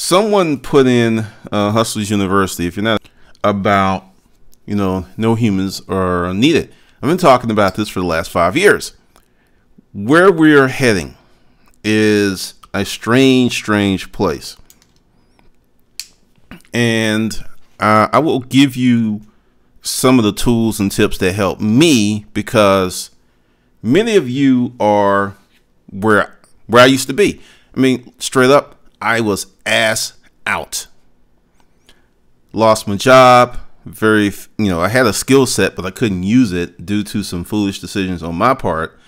Someone put in Hustlers University, if you're not about, no humans are needed. I've been talking about this for the last 5 years. Where we are heading is a strange place. And I will give you some of the tools and tips that help me, because many of you are where I used to be. I mean, straight up, I was ass out. Lost my job. I had a skill set, but I couldn't use it due to some foolish decisions on my part.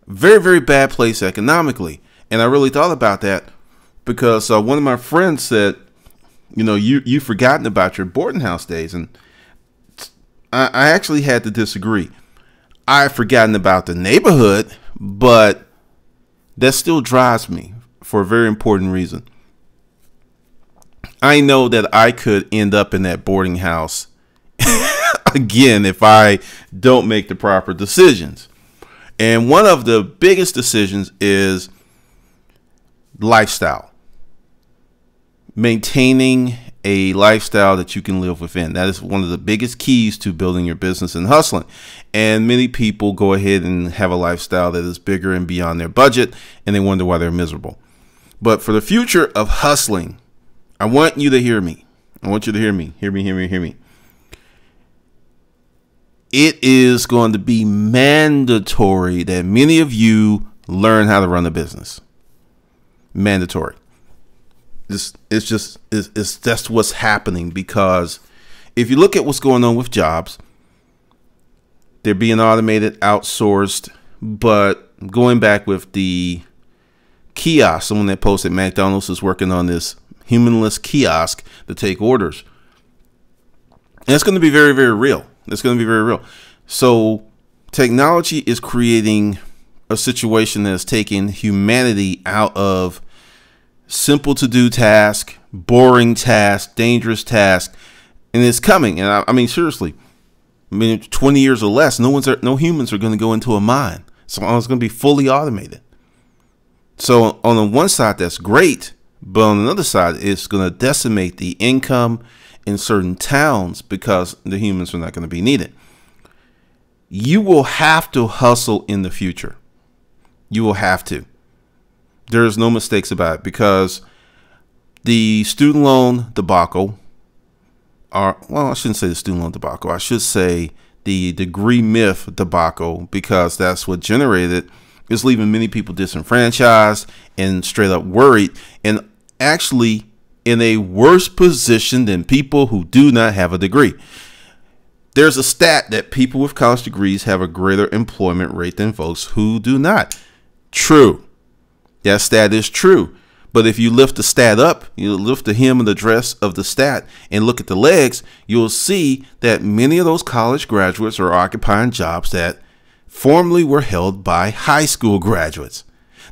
Very bad place economically. And I really thought about that because one of my friends said, you've forgotten about your boarding house days. And I actually had to disagree. I've forgotten about the neighborhood, but that still drives me for a very important reason. I know that I could end up in that boarding house again if I don't make the proper decisions. And one of the biggest decisions is lifestyle. Maintaining a lifestyle that you can live within. That is one of the biggest keys to building your business and hustling. And many people go ahead and have a lifestyle that is bigger and beyond their budget, and they wonder why they're miserable. But for the future of hustling, I want you to hear me. I want you to hear me. Hear me. It is going to be mandatory that many of you learn how to run a business. Mandatory. That's what's happening, because if you look at what's going on with jobs, they're being automated, outsourced. But going back with the kiosk, someone that posted McDonald's is working on this humanless kiosk to take orders. And it's going to be very real. It's going to be very real. So technology is creating a situation that is taking humanity out of simple to do task, boring task, dangerous task, and it's coming. And I mean, seriously, 20 years or less, no humans are going to go into a mine. So it's going to be fully automated. So on the one side, that's great, but on the other side, it's going to decimate the income in certain towns because the humans are not going to be needed. You will have to hustle in the future. You will have to. There's no mistakes about it, because the student loan debacle, I shouldn't say the student loan debacle. I should say the degree myth debacle, because that's what generated it, is leaving many people disenfranchised and straight up worried, and actually in a worse position than people who do not have a degree. There's a stat that people with college degrees have a greater employment rate than folks who do not. True. That stat is true. But if you lift the stat up, you lift the hem and the dress of the stat and look at the legs, you'll see that many of those college graduates are occupying jobs that formerly were held by high school graduates.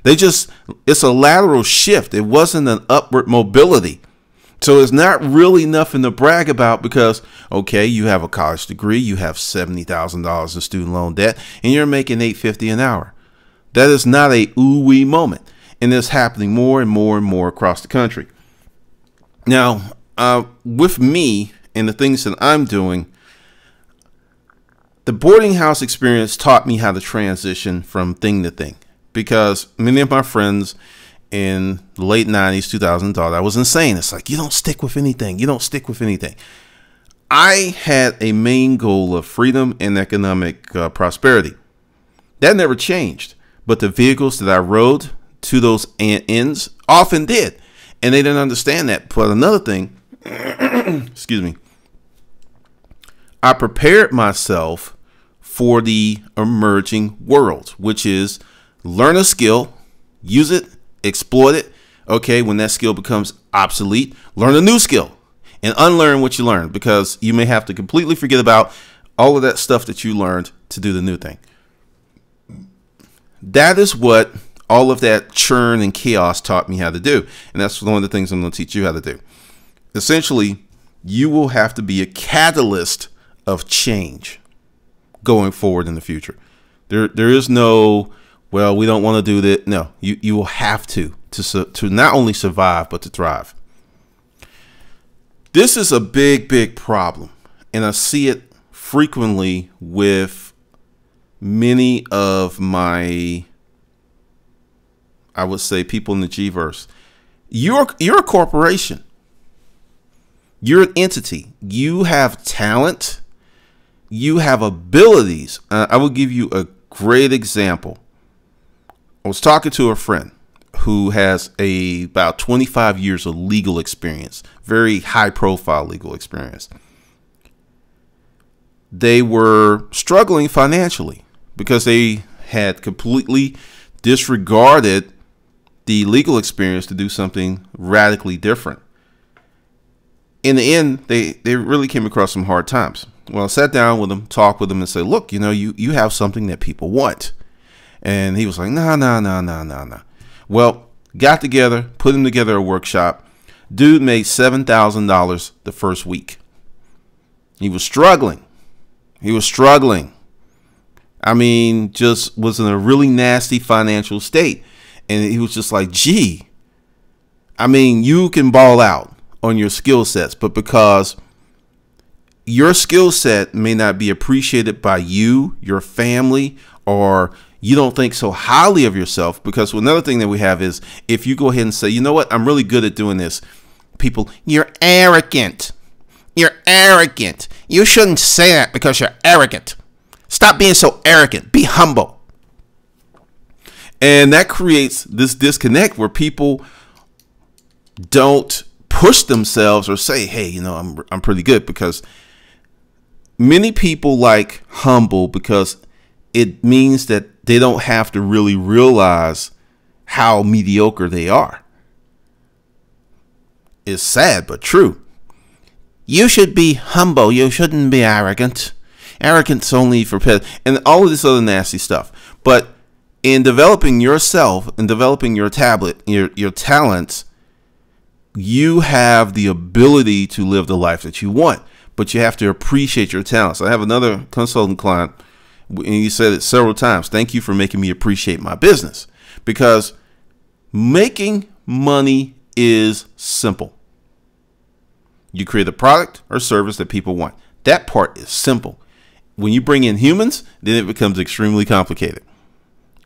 It's a lateral shift. It wasn't an upward mobility. So it's not really nothing to brag about, because, okay, you have a college degree, you have $70,000 in student loan debt, and you're making $8.50 an hour. That is not a ooh-wee moment. And it's happening more and more across the country. Now, with me and the things that I'm doing, the boarding house experience taught me how to transition from thing to thing, because many of my friends in the late 90s, 2000 thought I was insane. It's like, you don't stick with anything. You don't stick with anything. I had a main goal of freedom and economic prosperity. That never changed. But the vehicles that I rode to those ends often did. And they didn't understand that. But another thing, excuse me, I prepared myself for the emerging world, which is learn a skill, use it, exploit it. Okay, when that skill becomes obsolete, learn a new skill and unlearn what you learned, because you may have to completely forget about all of that stuff that you learned to do the new thing. That is what all of that churn and chaos taught me how to do. And that's one of the things I'm going to teach you how to do. Essentially, you will have to be a catalyst of change going forward in the future. There is no, well, we don't want to do that. No, you will have to, to not only survive, but to thrive. This is a big problem, and I see it frequently with many of my, I would say, people in the G-verse. You're a corporation. You're an entity. You have talent. You have abilities. I will give you a great example. I was talking to a friend who has about 25 years of legal experience, very high profile legal experience. They were struggling financially because they had completely disregarded the legal experience to do something radically different. In the end, they really came across some hard times. Well, I sat down with them, talked with them, and said, look, you have something that people want. And he was like, no. Well, got together, put him together a workshop. Dude made $7,000 the first week. He was struggling. I mean, just was in a really nasty financial state. And he was just like, gee, I mean, you can ball out on your skill sets, but because your skill set may not be appreciated by you, your family, or you don't think so highly of yourself, because another thing that we have is if you go ahead and say, you know what, I'm really good at doing this. People, you're arrogant. You're arrogant. You shouldn't say that because you're arrogant. Stop being so arrogant. Be humble. And that creates this disconnect where people don't push themselves or say, hey, I'm pretty good, because many people like humble because it means that they don't have to really realize how mediocre they are. It's sad, but true. You should be humble. You shouldn't be arrogant. Arrogance only for pets and all of this other nasty stuff. But in developing yourself and developing your your talents, you have the ability to live the life that you want, but you have to appreciate your talents. I have another consultant client, and he said it several times. Thank you for making me appreciate my business, because making money is simple. You create a product or service that people want. That part is simple. When you bring in humans, then it becomes extremely complicated.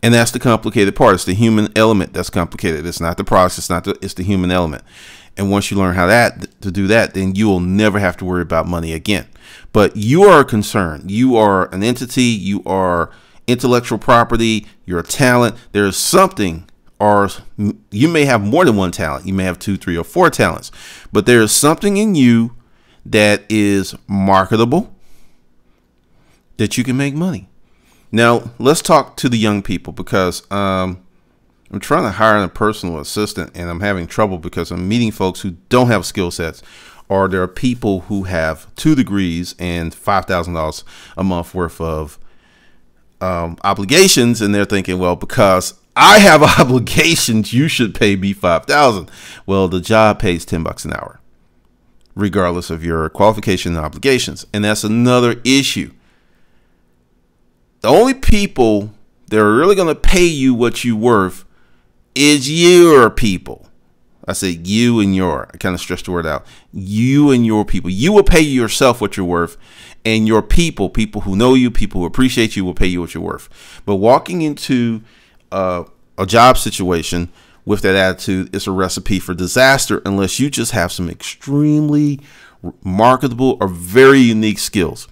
And that's the complicated part. It's the human element that's complicated. It's not the products. It's the human element. And once you learn how to do that, then you will never have to worry about money again. But you are concerned. You are an entity. You are intellectual property. You're a talent. There's something, or you may have more than one talent. You may have 2, 3, or 4 talents. But there is something in you that is marketable, that you can make money. Now, let's talk to the young people, because I'm trying to hire a personal assistant, and I'm having trouble because I'm meeting folks who don't have skill sets, or there are people who have 2 degrees and $5,000 a month worth of obligations, and they're thinking, well, because I have obligations, you should pay me $5,000. Well, the job pays $10 an hour, regardless of your qualification and obligations, and that's another issue. The only people that are really going to pay you what you're worth is your people. I say you and your. I kind of stretch the word out. You and your people. You will pay yourself what you're worth, and your people who know you, people who appreciate you, will pay you what you're worth. But walking into a job situation with that attitude is a recipe for disaster, unless you just have some extremely marketable or very unique skills.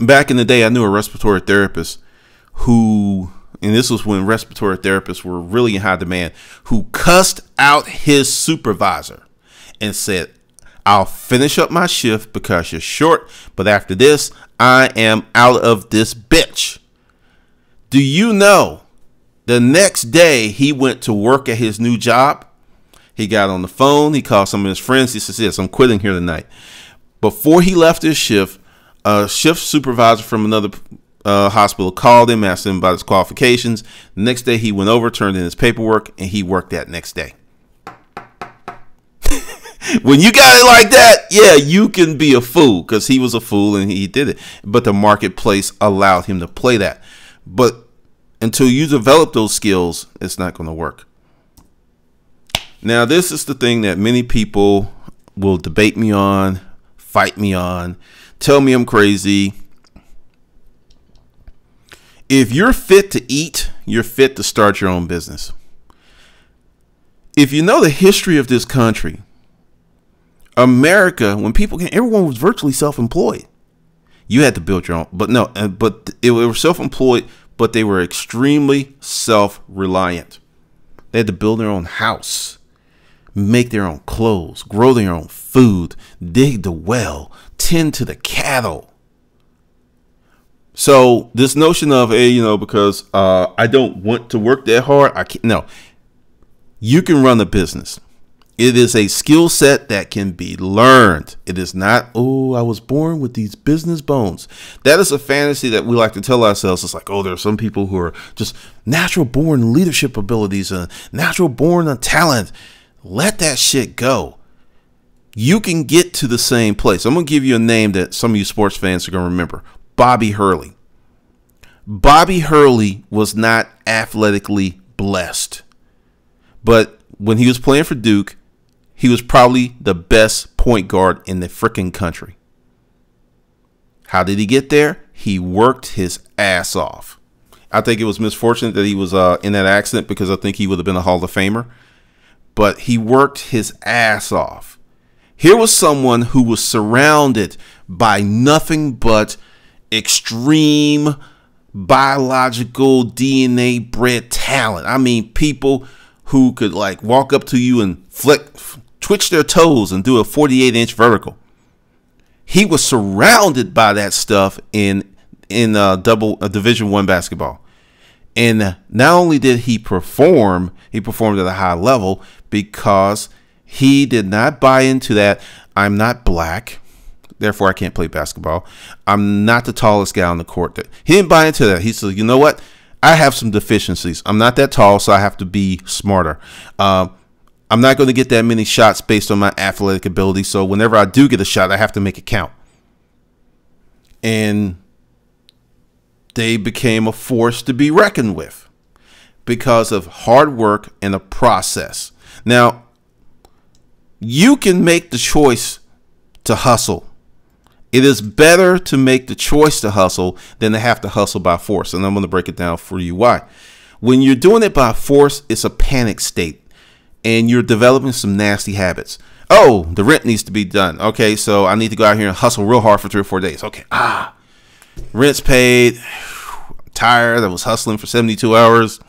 Back in the day, I knew a respiratory therapist who, and this was when respiratory therapists were really in high demand, who cussed out his supervisor and said, I'll finish up my shift because you're short, but after this, I am out of this bitch. Do you know the next day he went to work at his new job? He got on the phone. He called some of his friends. He says, yes, I'm quitting here tonight. Before he left his shift, a shift supervisor from another hospital called him, asked him about his qualifications. The next day he went over, turned in his paperwork, and he worked that next day. When you got it like that, yeah, you can be a fool, because he was a fool and he did it. But the marketplace allowed him to play that. But until you develop those skills, it's not going to work. Now, this is the thing that many people will debate me on, fight me on, tell me I'm crazy. If you're fit to eat, you're fit to start your own business. If you know the history of this country, America, when everyone was virtually self-employed. You had to build your own, but they were self-employed, but they were extremely self-reliant. They had to build their own house, make their own clothes, grow their own food, dig the well, tend to the cattle. So this notion of, hey, because I don't want to work that hard, I can't. No, you can run a business. It is a skill set that can be learned. It is not, oh, I was born with these business bones. That is a fantasy that we like to tell ourselves. It's like, oh, there are some people who are just natural born leadership abilities and natural born talent. Let that shit go. You can get to the same place. I'm going to give you a name that some of you sports fans are going to remember. Bobby Hurley. Bobby Hurley was not athletically blessed. But when he was playing for Duke, he was probably the best point guard in the freaking country. How did he get there? He worked his ass off. I think it was misfortunate that he was in that accident, because I think he would have been a Hall of Famer. But he worked his ass off. Here was someone who was surrounded by nothing but extreme biological DNA bred talent. I mean, people who could like walk up to you and twitch their toes and do a 48-inch vertical. He was surrounded by that stuff in Division I basketball. And not only did he performed at a high level, because he did not buy into that. I'm not black, therefore I can't play basketball. I'm not the tallest guy on the court. He didn't buy into that. He said, you know what? I have some deficiencies. I'm not that tall, so I have to be smarter. I'm not going to get that many shots based on my athletic ability. So whenever I do get a shot, I have to make it count. And they became a force to be reckoned with because of hard work and a process. Now, you can make the choice to hustle. It is better to make the choice to hustle than to have to hustle by force. And I'm going to break it down for you why. When you're doing it by force, it's a panic state. And you're developing some nasty habits. Oh, the rent needs to be done. Okay, so I need to go out here and hustle real hard for 3 or 4 days. Okay, rent's paid. I'm tired. I was hustling for 72 hours.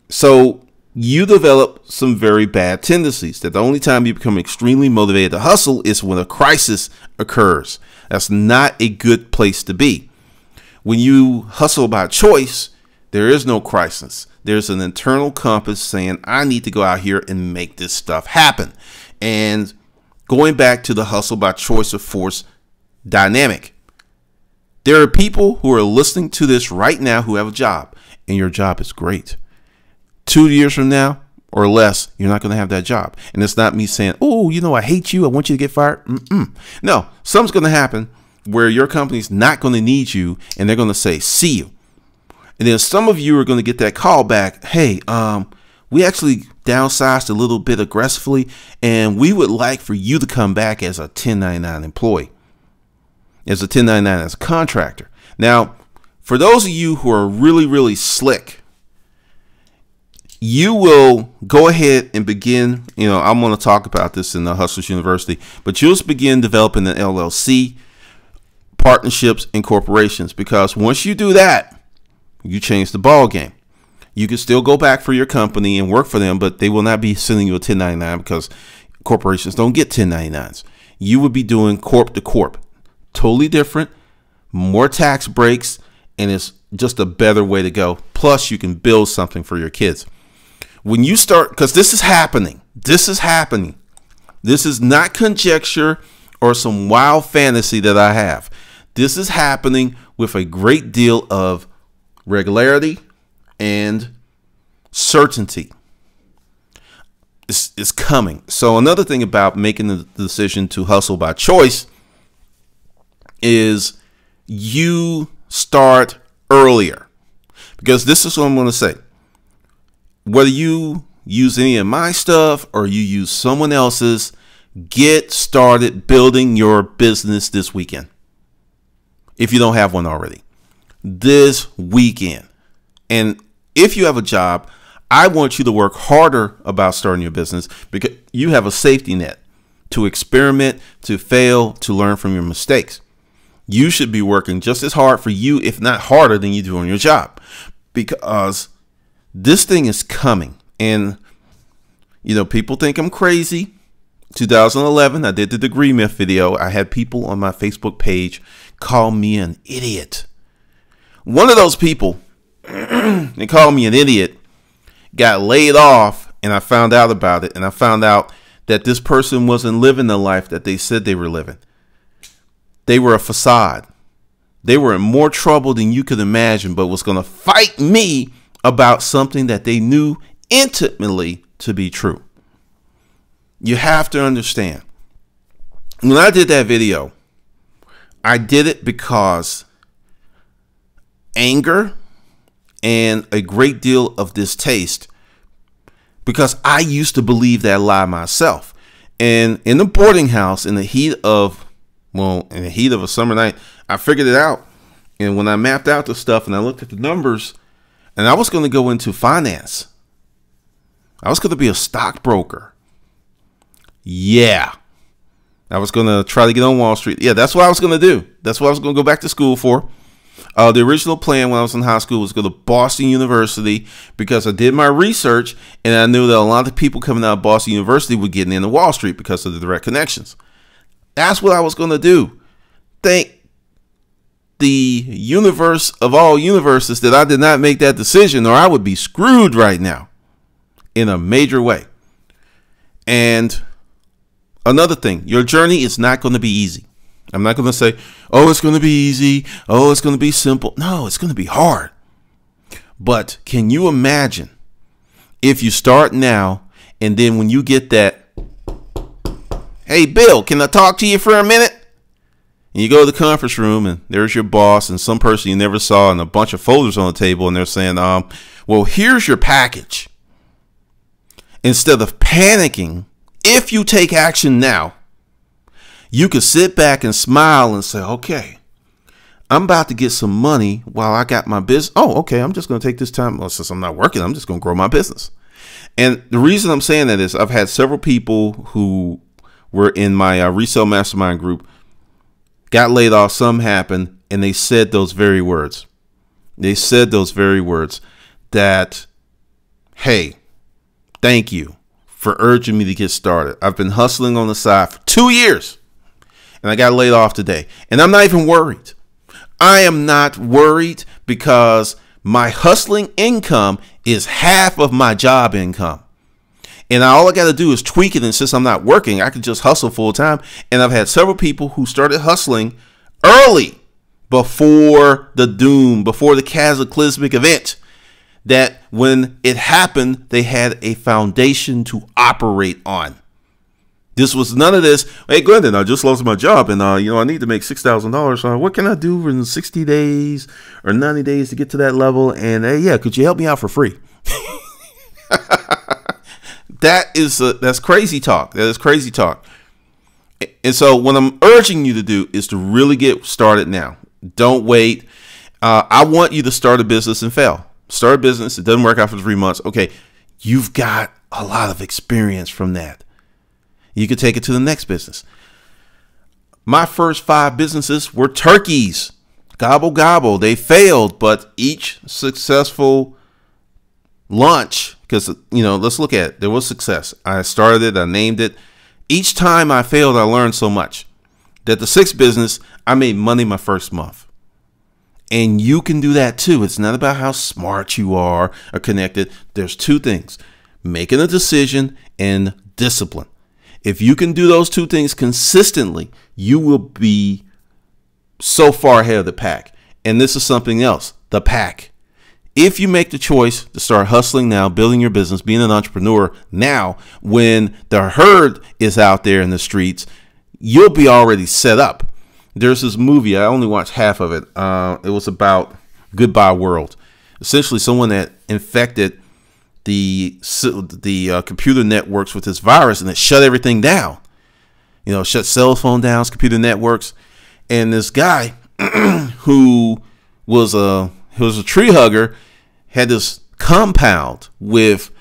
So you develop some very bad tendencies that the only time you become extremely motivated to hustle is when a crisis occurs. That's not a good place to be. When you hustle by choice, there is no crisis. There's an internal compass saying, I need to go out here and make this stuff happen. And going back to the hustle by choice or force dynamic, there are people who are listening to this right now who have a job, and your job is great. 2 years from now or less, you're not going to have that job. And it's not me saying, oh, I hate you. I want you to get fired. No, something's going to happen where your company's not going to need you, and they're going to say, see you. And then some of you are going to get that call back. Hey, we actually downsized a little bit aggressively, and we would like for you to come back as a 1099 employee, as a 1099 as a contractor. Now, for those of you who are really, really slick, you will go ahead and begin, I'm going to talk about this in the Hustlers University, but you'll begin developing an LLC, partnerships, and corporations, because once you do that, you change the ball game. You can still go back for your company and work for them, but they will not be sending you a 1099 because corporations don't get 1099s. You would be doing corp to corp. Totally different, more tax breaks, and it's just a better way to go. Plus, you can build something for your kids. When you start, because this is happening. This is happening. This is not conjecture or some wild fantasy that I have. This is happening with a great deal of regularity and certainty. It's coming. So another thing about making the decision to hustle by choice is you start earlier, because this is what I'm going to say. Whether you use any of my stuff or you use someone else's, get started building your business this weekend. If you don't have one already, this weekend. And if you have a job, I want you to work harder about starting your business because you have a safety net to experiment, to fail, to learn from your mistakes. You should be working just as hard for you, if not harder than you do on your job, because this thing is coming. And, you know, people think I'm crazy. 2011, I did the degree myth video. I had people on my Facebook page call me an idiot. One of those people, they called me an idiot, got laid off, and I found out about it. And I found out that this person wasn't living the life that they said they were living. They were a facade. They were in more trouble than you could imagine, but was going to fight me about something that they knew intimately to be true. You have to understand. When I did that video, I did it because anger and a great deal of distaste, because I used to believe that lie myself. And in the boarding house, in the heat of a summer night, I figured it out. And when I mapped out the stuff and I looked at the numbers, and I was going to go into finance, I was going to be a stockbroker. Yeah. I was going to try to get on Wall Street. Yeah, that's what I was going to do. That's what I was going to go back to school for. The original plan when I was in high school was to go to Boston University, because I did my research and I knew that a lot of people coming out of Boston University were getting into Wall Street because of the direct connections. That's what I was going to do. Thank the universe of all universes that I did not make that decision, or I would be screwed right now in a major way. And another thing, your journey is not going to be easy. I'm not going to say, oh, it's going to be easy. Oh, it's going to be simple. No, it's going to be hard. But can you imagine if you start now and then when you get that, hey, Bill, can I talk to you for a minute? And you go to the conference room and there's your boss and some person you never saw and a bunch of folders on the table, and they're saying, well, here's your package. Instead of panicking, if you take action now, you could sit back and smile and say, okay, I'm about to get some money while I got my business. Oh, okay, I'm just going to take this time. Well, since I'm not working, I'm just going to grow my business. And the reason I'm saying that is I've had several people who were in my resale mastermind group, got laid off, some happened, and they said those very words. They said those very words that, hey, thank you for urging me to get started. I've been hustling on the side for 2 years. And I got laid off today. And I'm not even worried. I am not worried because my hustling income is half of my job income. And all I got to do is tweak it. And since I'm not working, I can just hustle full time. And I've had several people who started hustling early before the doom, before the cataclysmic event, that when it happened, they had a foundation to operate on. This was none of this. Hey, Glendon, I just lost my job and, I need to make $6,000. What can I do in 60 days or 90 days to get to that level? And could you help me out for free? That's crazy talk. That is crazy talk. And so what I'm urging you to do is to really get started now. Don't wait. I want you to start a business and fail. Start a business. It doesn't work out for 3 months. Okay. You've got a lot of experience from that. You could take it to the next business. My first 5 businesses were turkeys. Gobble, gobble. They failed, but each successful launch, because, let's look at it. There was success. I started it. I named it. Each time I failed, I learned so much that the 6th business, I made money my first month. And you can do that too. It's not about how smart you are or connected. There's 2 things: making a decision and discipline. If you can do those 2 things consistently, you will be so far ahead of the pack. And this is something else, the pack. If you make the choice to start hustling now, building your business, being an entrepreneur now, when the herd is out there in the streets, you'll be already set up. There's this movie, I only watched half of it. It was about Goodbye World. Essentially someone that infected computer networks with this virus, and it shut everything down. Shut cell phone downs, computer networks. And this guy who was a tree hugger had this compound with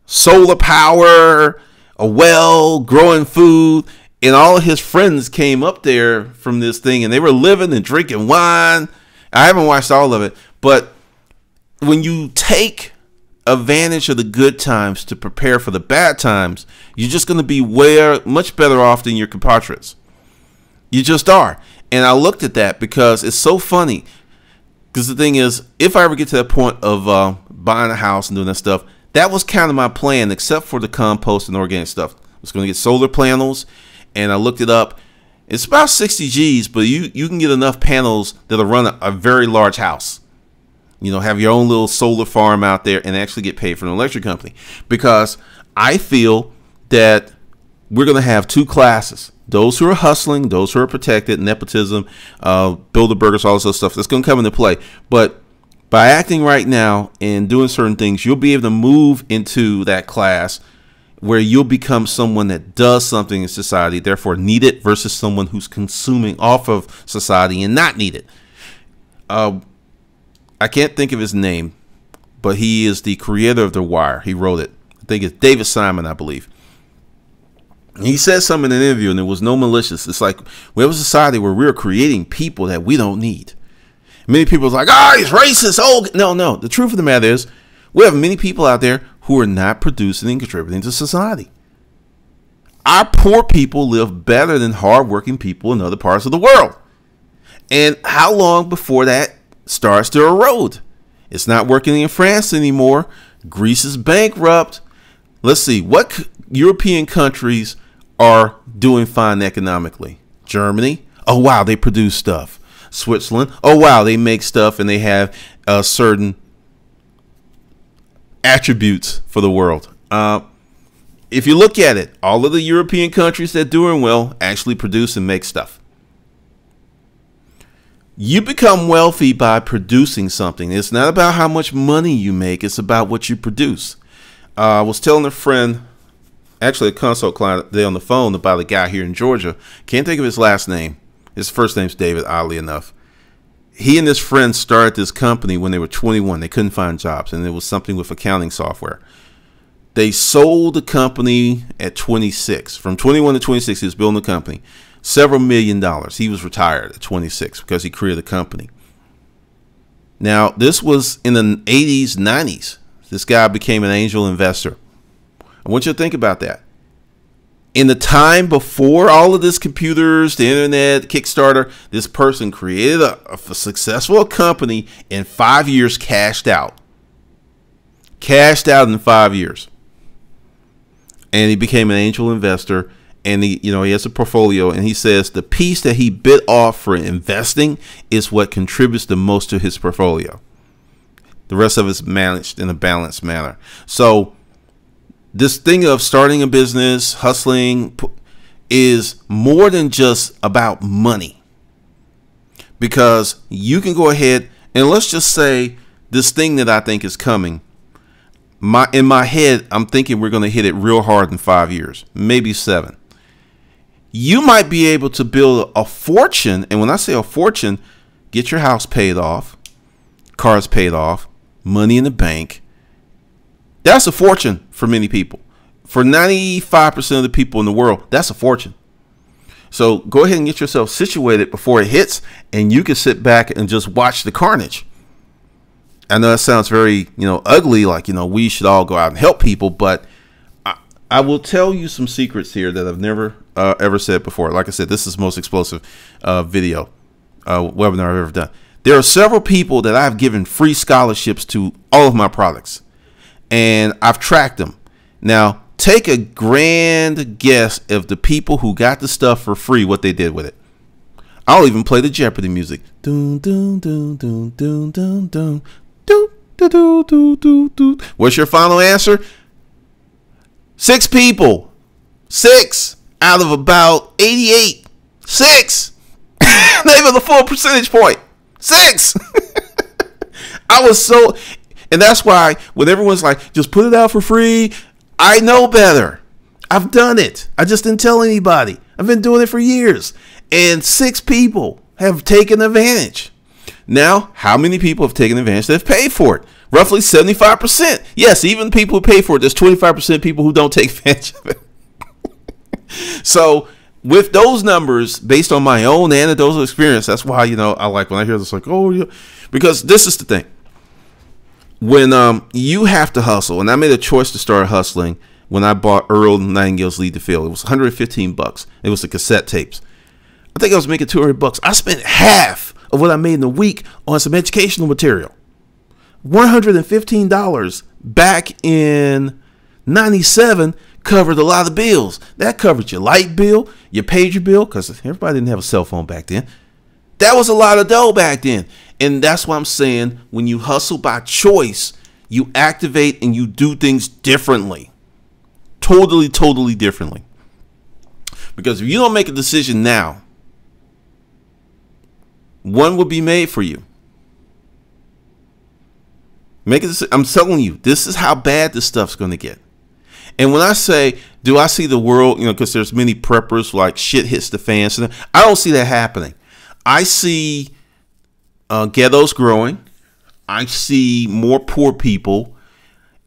solar power, a well, growing food, and all of his friends came up there from this thing, and they were living and drinking wine. I haven't watched all of it, but when you take advantage of the good times to prepare for the bad times, you're just going to be much better off than your compatriots. You just are. And I looked at that because it's so funny. Because the thing is, if I ever get to that point of buying a house and doing that stuff, that was kind of my plan, except for the compost and organic stuff. I was going to get solar panels, and I looked it up. It's about 60 G's, but you can get enough panels that'll run a very large house. Have your own little solar farm out there and actually get paid from an electric company. Because I feel that we're going to have two classes. Those who are hustling, those who are protected, nepotism, Bilderbergers, all this other stuff. That's going to come into play. But by acting right now and doing certain things, you'll be able to move into that class where you'll become someone that does something in society, therefore needed, versus someone who's consuming off of society and not needed. I can't think of his name, but he is the creator of The Wire. He wrote it. I think it's David Simon, I believe. He said something in an interview, and there was no malicious. It's like we have a society where we're creating people that we don't need. Many people are like, he's racist. Oh, no. The truth of the matter is we have many people out there who are not producing and contributing to society. Our poor people live better than hardworking people in other parts of the world. And how long before that starts to erode? It's not working in France anymore. Greece is bankrupt. Let's see, what European countries are doing fine economically? Germany, oh wow, they produce stuff. Switzerland, oh wow, they make stuff and they have certain attributes for the world. If you look at it, all of the European countries that are doing well actually produce and make stuff. You become wealthy by producing something. It's not about how much money you make. It's about what you produce. I was telling a friend, actually a consult client today on the phone, about a guy here in Georgia. Can't think of his last name. His first name's David, oddly enough. He and his friends started this company when they were 21. They couldn't find jobs, and it was something with accounting software. They sold the company at 26. From 21 to 26, he was building the company. Several $1 million. He was retired at 26 because he created a company. Now, this was in the 80s, 90s. This guy became an angel investor. I want you to think about that. In the time before all of this computers, the internet, Kickstarter, this person created a successful company in 5 years, cashed out. Cashed out in 5 years. And he became an angel investor. And he has a portfolio, and he says the piece that he bit off for investing is what contributes the most to his portfolio. The rest of it's managed in a balanced manner. So this thing of starting a business, hustling, is more than just about money. Because you can go ahead and let's just say this thing that I think is coming. In my head, I'm thinking we're going to hit it real hard in 5 years, maybe 7. You might be able to build a fortune. And when I say a fortune, get your house paid off, cars paid off, money in the bank. That's a fortune for many people. For 95% of the people in the world, that's a fortune. So go ahead and get yourself situated before it hits, and you can sit back and just watch the carnage. I know that sounds very, ugly, like, we should all go out and help people, but I will tell you some secrets here that I've never ever said before. Like I said, this is the most explosive webinar I've ever done. There are several people that I've given free scholarships to all of my products, and I've tracked them. Now, take a grand guess of the people who got the stuff for free, what they did with it. I'll even play the Jeopardy music. Dun, dun, dun, dun, dun, dun, dun. Do, do, do, do, do, do. What's your final answer? 6 people. 6 out of about 88. 6. They were the full percentage point. 6. I was so. And that's why when everyone's like, just put it out for free, I know better. I've done it. I just didn't tell anybody. I've been doing it for years. And 6 people have taken advantage. Now, how many people have taken advantage that have paid for it? Roughly 75%. Yes, even people who pay for it, there's 25% people who don't take advantage of it. So with those numbers, based on my own anecdotal experience, that's why, I like when I hear this, like, oh, yeah, because this is the thing. When you have to hustle, and I made a choice to start hustling when I bought Earl Nightingale's Lead to Field. It was $115. It was the cassette tapes. I think I was making $200. I spent half of what I made in a week on some educational material. $115 back in 97 covered a lot of bills. That covered your light bill, your pager bill, because everybody didn't have a cell phone back then. That was a lot of dough back then. And that's what I'm saying. When you hustle by choice, you activate and you do things differently. Totally differently. Because if you don't make a decision now, one will be made for you. Make a decision. I'm telling you, this is how bad this stuff's going to get. And when I say, do I see the world, because there's many preppers like shit hits the fan. So I don't see that happening. I see ghettos growing. I see more poor people.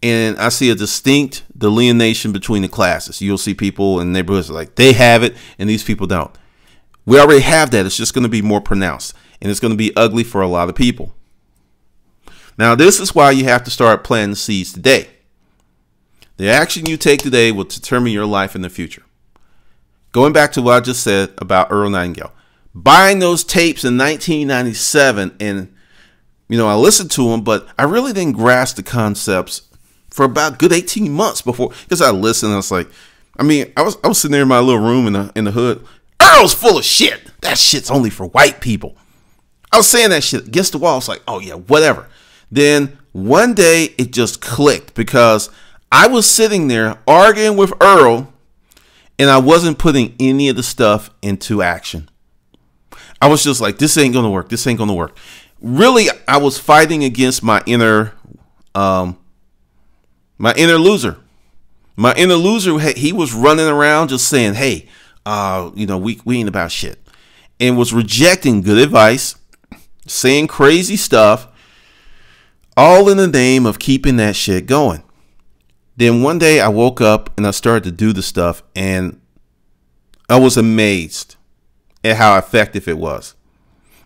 And I see a distinct delineation between the classes. You'll see people in neighborhoods like they have it and these people don't. We already have that. It's just going to be more pronounced. And it's going to be ugly for a lot of people. Now, this is why you have to start planting seeds today. The action you take today will determine your life in the future. Going back to what I just said about Earl Nightingale. Buying those tapes in 1997, and, I listened to them, but I really didn't grasp the concepts for about a good 18 months before, because I listened and I was like, I was sitting there in my little room in the hood. Earl's full of shit. That shit's only for white people. I was saying that shit against the wall. I was like, oh yeah, whatever. Then one day it just clicked because I was sitting there arguing with Earl and I wasn't putting any of the stuff into action. I was just like, this ain't going to work. This ain't going to work. Really, I was fighting against my inner loser. My inner loser, he was running around just saying, hey, we ain't about shit. And was rejecting good advice, saying crazy stuff, all in the name of keeping that shit going. Then one day I woke up and I started to do the stuff and I was amazed at how effective it was.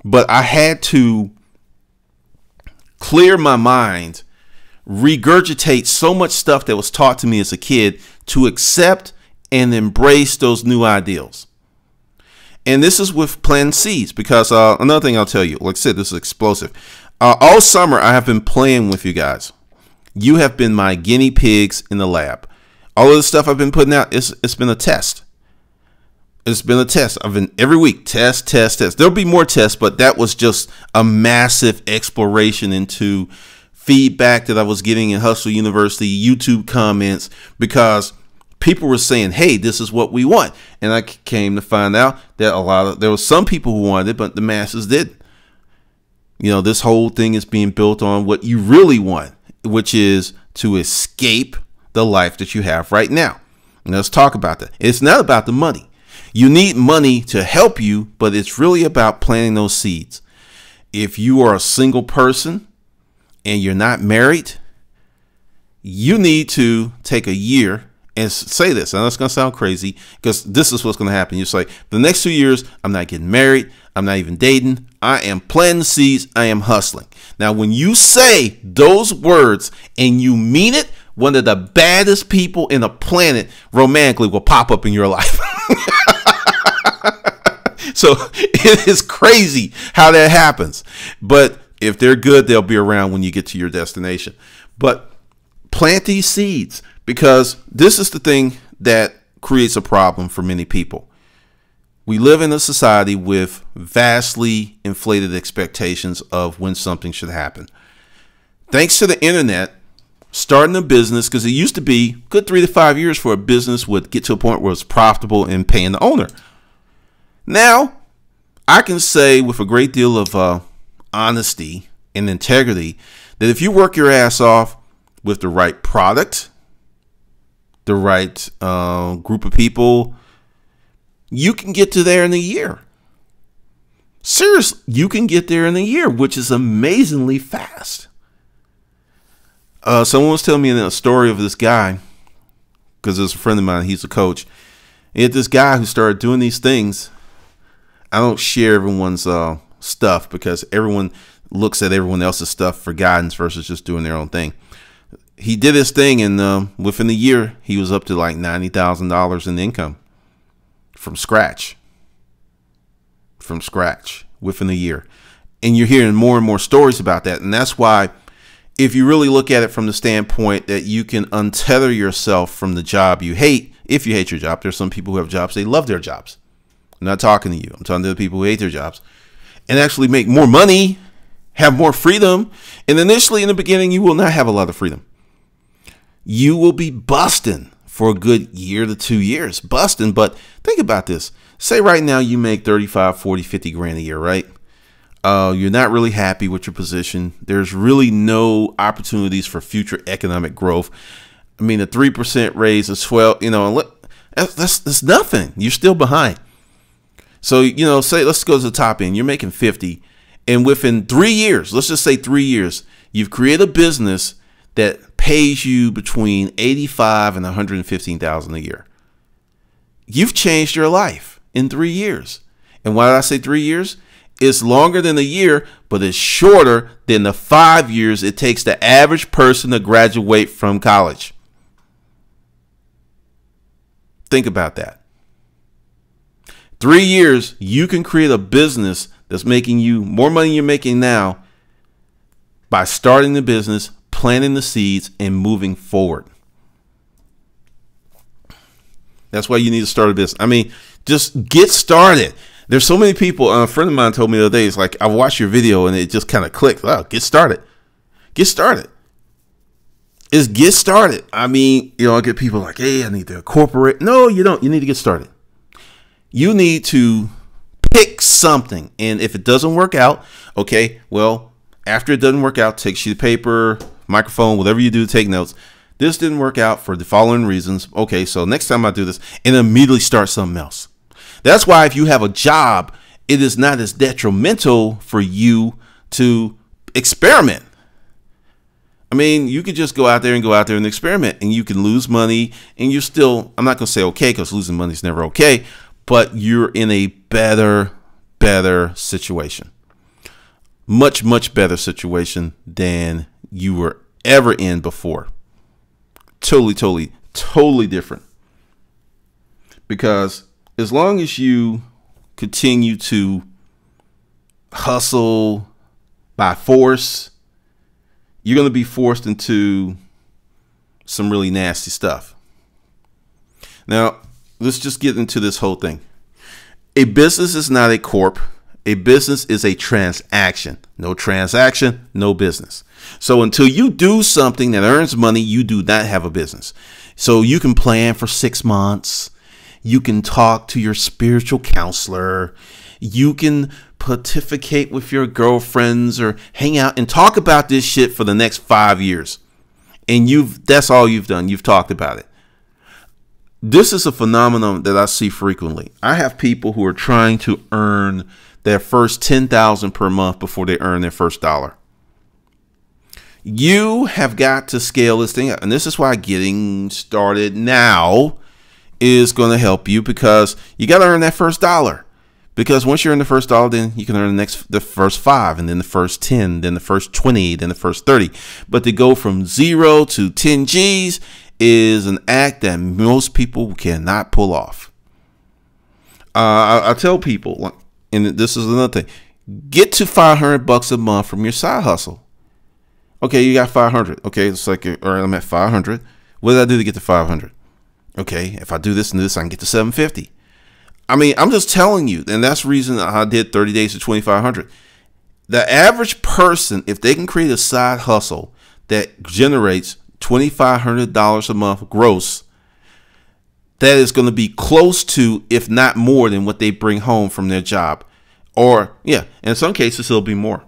But I had to clear my mind, regurgitate so much stuff that was taught to me as a kid to accept and embrace those new ideals. And this is with planting seeds, because another thing I'll tell you, like I said, this is explosive. All summer, I have been playing with you guys. You have been my guinea pigs in the lab. All of the stuff I've been putting out, it's been a test. It's been a test. I've been every week, test. There'll be more tests, but that was just a massive exploration into feedback that I was getting in Hustle University, YouTube comments, because people were saying, hey, this is what we want. And I came to find out that there was some people who wanted it, but the masses didn't. This whole thing is being built on what you really want, which is to escape the life that you have right now. And let's talk about that. It's not about the money. You need money to help you, but it's really about planting those seeds. If you are a single person and you're not married, you need to take a year and say this. And that's going to sound crazy because this is what's going to happen. You're like, the next 2 years, I'm not getting married. I'm not even dating. I am planting seeds. I am hustling. Now, when you say those words and you mean it, one of the baddest people in the planet romantically will pop up in your life. So it is crazy how that happens. But if they're good, they'll be around when you get to your destination. But plant these seeds, because this is the thing that creates a problem for many people. We live in a society with vastly inflated expectations of when something should happen. Thanks to the internet, starting a business, because it used to be good 3 to 5 years for a business would get to a point where it's profitable and paying the owner. Now, I can say with a great deal of honesty and integrity that if you work your ass off with the right product, the right group of people, you can get to there in a year. Seriously, you can get there in a year, which is amazingly fast. Someone was telling me a story of this guy, because there's a friend of mine, he's a coach. He had this guy who started doing these things. I don't share everyone's stuff because everyone looks at everyone else's stuff for guidance versus just doing their own thing. He did his thing, and within a year, he was up to like $90,000 in income from scratch. From scratch within a year. And you're hearing more and more stories about that. And that's why, if you really look at it from the standpoint that you can untether yourself from the job you hate, if you hate your job, there's some people who have jobs, they love their jobs. I'm not talking to you. I'm talking to the people who hate their jobs and actually make more money, have more freedom. And initially in the beginning, you will not have a lot of freedom. You will be busting for a good year to 2 years, busting. But think about this. Say right now you make 35, 40, 50 grand a year, right? You're not really happy with your position. There's really no opportunities for future economic growth. I mean, a 3% raise is 12, that's nothing. You're still behind. So, say, let's go to the top end. You're making 50. And within 3 years, let's just say 3 years, you've created a business that pays you between 85 and 115,000 a year. You've changed your life in 3 years. And why did I say 3 years? It's longer than a year, but it's shorter than the 5 years it takes the average person to graduate from college. Think about that. 3 years, you can create a business that's making you more money than you're making now by starting the business, planting the seeds, and moving forward. That's why you need to start a business. I mean, just get started. There's so many people. A friend of mine told me the other day, it's like, I watched your video and it just kind of clicked. Wow, get started. Get started. Is get started. I mean, I get people like, hey, I need to incorporate. No, you don't. You need to get started. You need to pick something. And if it doesn't work out, okay, well, after it doesn't work out, take a sheet of paper, microphone, whatever you do to take notes. This didn't work out for the following reasons. Okay, so next time I do this, and immediately start something else. That's why if you have a job, it is not as detrimental for you to experiment. I mean, you could just go out there and experiment, and you can lose money, and you're still, I'm not going to say okay, because losing money is never okay, but you're in a better situation. Much, much better situation than you were ever in before. Totally different. Because as long as you continue to hustle by force, you're going to be forced into some really nasty stuff. Now, let's just get into this whole thing. A business is not a corp. A business is a transaction. No transaction, no business. So until you do something that earns money, you do not have a business. So you can plan for 6 months. You can talk to your spiritual counselor. You can pontificate with your girlfriends or hang out and talk about this shit for the next 5 years. And that's all you've done. You've talked about it. This is a phenomenon that I see frequently. I have people who are trying to earn their first $10,000 per month before they earn their first dollar. You have got to scale this thing up. And this is why getting started now is going to help you, because you got to earn that first dollar. Because once you're in the first dollar, then you can earn the first 5, and then the first 10, then the first 20, then the first 30. But to go from 0 to 10 G's is an act that most people cannot pull off. I tell people, and this is another thing, get to $500 a month from your side hustle. Okay, you got 500. Okay, it's like, all right, I'm at 500. What did I do to get to 500? Okay, if I do this and this, I can get to 750. I mean, I'm just telling you, and that's the reason I did 30 days to 2,500. The average person, if they can create a side hustle that generates $2,500 a month gross, that is going to be close to, if not more than what they bring home from their job. Or, yeah, in some cases, it'll be more.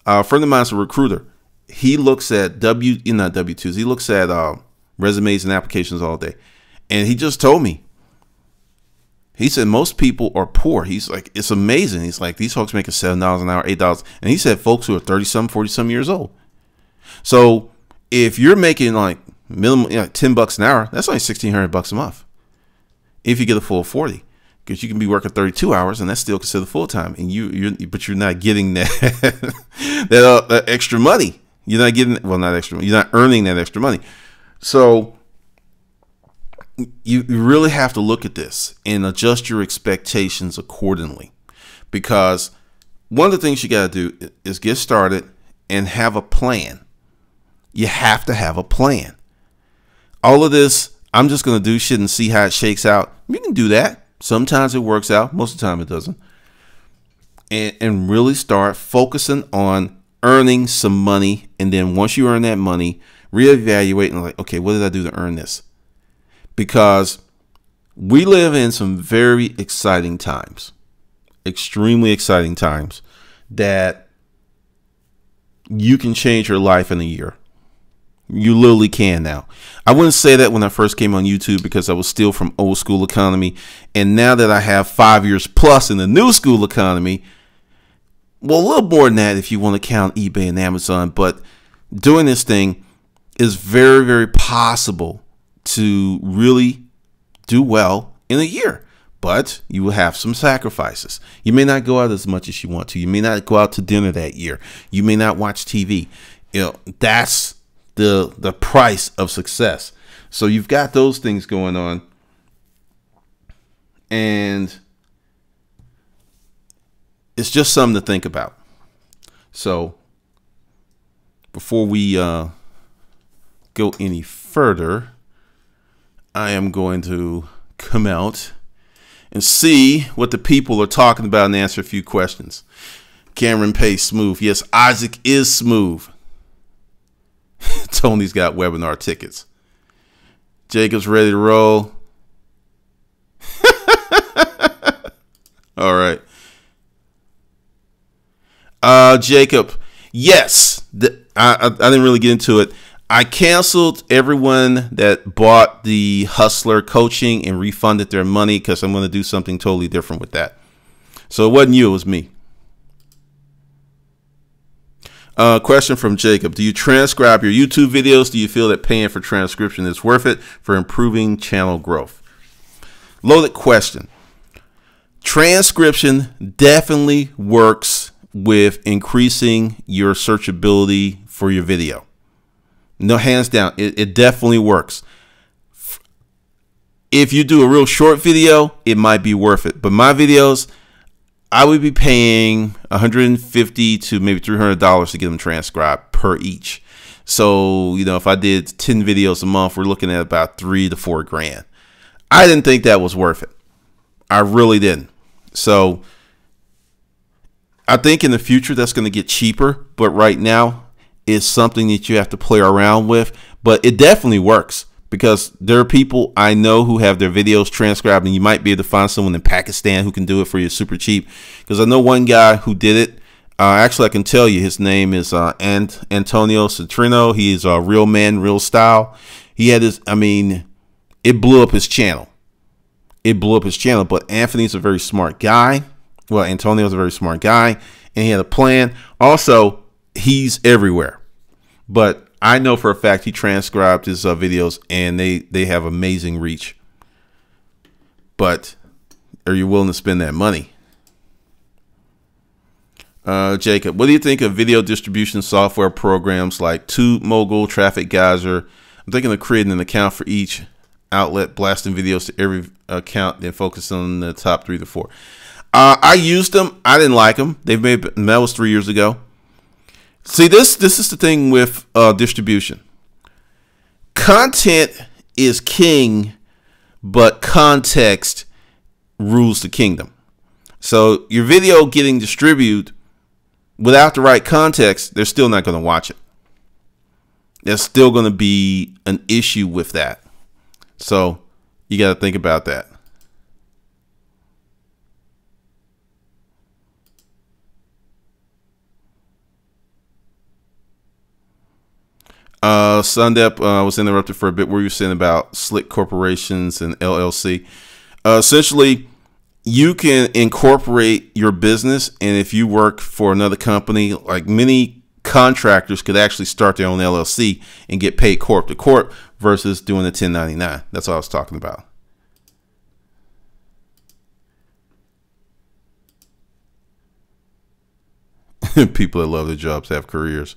A friend of mine's a recruiter. He looks at not W-2s. He looks at resumes and applications all day. And he just told me, he said most people are poor. He's like, it's amazing. He's like, these folks making $7 an hour, $8. And he said folks who are 30-some, 40-some years old. So if you're making like minimum $10 an hour, that's only $1,600 a month. If you get a full 40, because you can be working 32 hours and that's still considered full time. And but you're not getting that that extra money. You're not getting, well, not extra. You're not earning that extra money. So you really have to look at this and adjust your expectations accordingly, because one of the things you got to do is get started and have a plan. You have to have a plan. All of this, I'm just going to do shit and see how it shakes out. You can do that. Sometimes it works out. Most of the time it doesn't. And really start focusing on earning some money. And then once you earn that money, reevaluate and like, okay, what did I do to earn this? Because we live in some very exciting times, extremely exciting times, that you can change your life in a year. You literally can now. I wouldn't say that when I first came on YouTube, because I was still from old school economy. And now that I have 5 years plus in the new school economy, well, a little more than that if you want to count eBay and Amazon. But doing this thing is very, very possible to really do well in a year. But you will have some sacrifices. You may not go out as much as you want to. You may not go out to dinner that year. You may not watch TV. That's the price of success. So you've got those things going on. And it's just something to think about. So before we go any further, I am going to come out and see what the people are talking about and answer a few questions. Cameron Pace, smooth. Yes, Isaac is smooth. Tony's got webinar tickets. Jacob's ready to roll. All right. Jacob, yes. I didn't really get into it. I canceled everyone that bought the Hustler coaching and refunded their money, because I'm going to do something totally different with that. So it wasn't you, it was me. Question from Jacob. Do you transcribe your YouTube videos? Do you feel that paying for transcription is worth it for improving channel growth? Loaded question. Transcription definitely works with increasing your searchability for your video. No, hands down, it definitely works. If you do a real short video, it might be worth it. But my videos, I would be paying $150 to maybe $300 to get them transcribed per each. So, if I did 10 videos a month, we're looking at about $3 to $4 grand. I didn't think that was worth it. I really didn't. So I think in the future that's going to get cheaper. But right now, is something that you have to play around with, but it definitely works, because there are people I know who have their videos transcribed, and you might be able to find someone in Pakistan who can do it for you super cheap. Because I know one guy who did it. Actually, I can tell you his name is Antonio Citrino. He is a real man, real style. He had his, it blew up his channel. It blew up his channel, but Anthony's a very smart guy. Well, Antonio's a very smart guy, and he had a plan. Also, he's everywhere, but I know for a fact he transcribed his videos, and they have amazing reach. But are you willing to spend that money? Jacob, what do you think of video distribution software programs like TubeMogul, Traffic Geyser? I'm thinking of creating an account for each outlet, blasting videos to every account, then focus on the top 3 to 4. I used them. I didn't like them. That was 3 years ago. See, this is the thing with distribution. Content is king, but context rules the kingdom. So your video getting distributed without the right context, they're still not going to watch it. There's still going to be an issue with that. So you got to think about that. Sundep was interrupted for a bit. Where you were saying about slick corporations and LLC. Essentially, you can incorporate your business, and if you work for another company, like many contractors could actually start their own LLC and get paid corp to corp versus doing a 1099. That's what I was talking about. People that love their jobs have careers.